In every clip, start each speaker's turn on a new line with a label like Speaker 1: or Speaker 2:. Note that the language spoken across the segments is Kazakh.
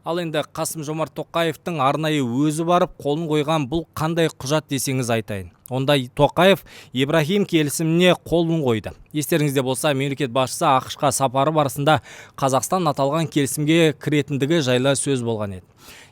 Speaker 1: Ал енді Қасым-Жомарт Тоқаевтың арнайы өзі барып қолын қойған бұл қандай құжат десеңіз айтайын. Онда Тоқаев Ибрахим келісіміне қолын қойды. Естеріңізде болса, мемлекет басшысы ақш-қа сапары барысында Қазақстан аталған келісімге кіретіндігі жайлы сөз болған еді.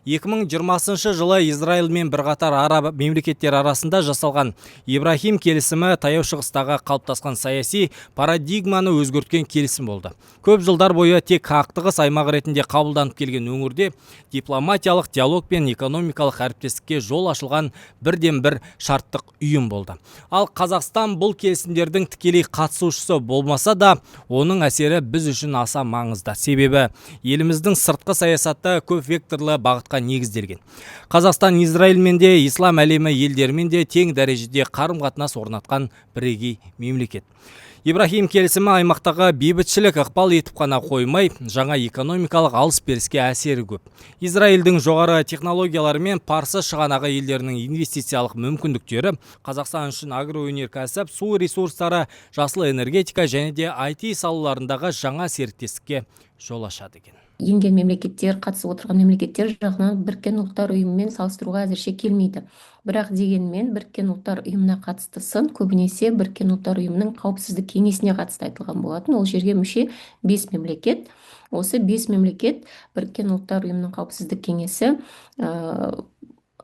Speaker 1: 2020 жылы Израиль мен бірқатар араб мемлекеттер арасында жасалған Ибрахим келісімі таяу шығыстағы қалыптасқан саяси парадигманы өзгерткен келісім болды. Көп жылдар бойы тек қақтығыс аймақ ретінде қабылданып келген өңірде дипломатиялық диалог пен экономикалық әріптестікке жол ашылған бірден-бір шарттық ұйым болды. Ал Қазақстан бұл келісімдердің тікелей қатысушысы болмаса да, оның әсері біз үшін аса маңызды. Себебі еліміздің сыртқы саясаты көп векторлы бағытқа негізделген. Қазақстан Израильмен де, ислам әлемі елдерімен де тең дәрежеде қарым-қатынас орнатқан бірегей мемлекет. Ибрахим келісімі аймақтағы бейбітшілік ықпал етіп қана қоймай, жаңа экономикалық алыс-беріске әсері көп. Израильдің жоғары технологиялары мен Парсы шығанағы елдерінің инвестициялық мүмкіндіктері Қазақстан үшін агроөнеркәсіп, су ресурстары, жасыл энергетика және де IT салаларындағы жаңа серіктестікке жол ашады екен.
Speaker 2: Енген мемлекеттер, қатысып отырған мемлекеттер жағынан Біріккен ұлттар ұйымымен салыстыруға әзірше келмейді. Бірақ дегенмен Біріккен ұлттар ұйымына қатысты сын көбінесе Біріккен ұлттар ұйымының қауіпсіздік кеңесіне қатысты айтылған болатын. Ол жерге мүше 5 мемлекет. Осы 5 мемлекет Біріккен ұлттар ұйымының қауіпсіздік кеңесі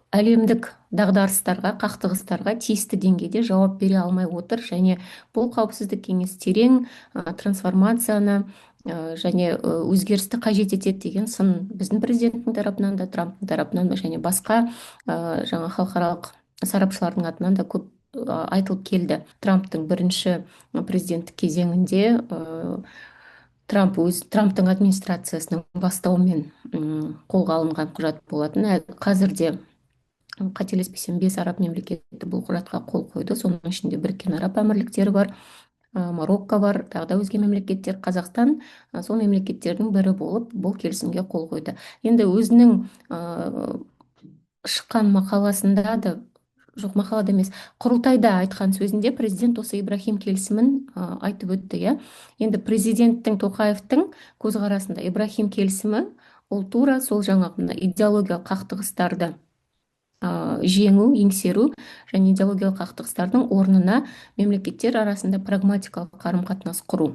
Speaker 2: әлемдік дағдарыстарға, қақтығыстарға тиісті деңгейде жауап бере алмай отыр, және бұл қауіпсіздік кеңес терең трансформацияны және өзгерісті қажет етеді деген сын біздің президенттің тарапынан да, Трамптың тарапынан да, және басқа жаңа халықаралық сарапшылардың атынан да көп айтылып келді. Трамптың бірінші президенттік кезеңінде Трамптың администрациясының бастауымен қолға алынған құжат болатын. Қазірде қателеспесем 5 араб мемлекеті бұл құжатқа қол қойды. Соның ішінде Біріккен Араб Әмірліктері бар, Марокко бар, тағы да өзге мемлекеттер. Қазақстан сол мемлекеттердің бірі болып бұл келісімге қол қойды. Енді өзінің шыққан мақаласында да, жоқ мақалада емес, құрылтайда айтқан сөзінде президент осы Ибрахим келісімін айтып өтті. Енді президенттің Тоқаевтың көзқарасында Ибрахим келісімі ол тура сол жаңағы идеологиялық қақтығыстарды жеңу, еңсеру және идеологиялық қақтығыстардың орнына мемлекеттер арасында прагматикалық қарым-қатынас құру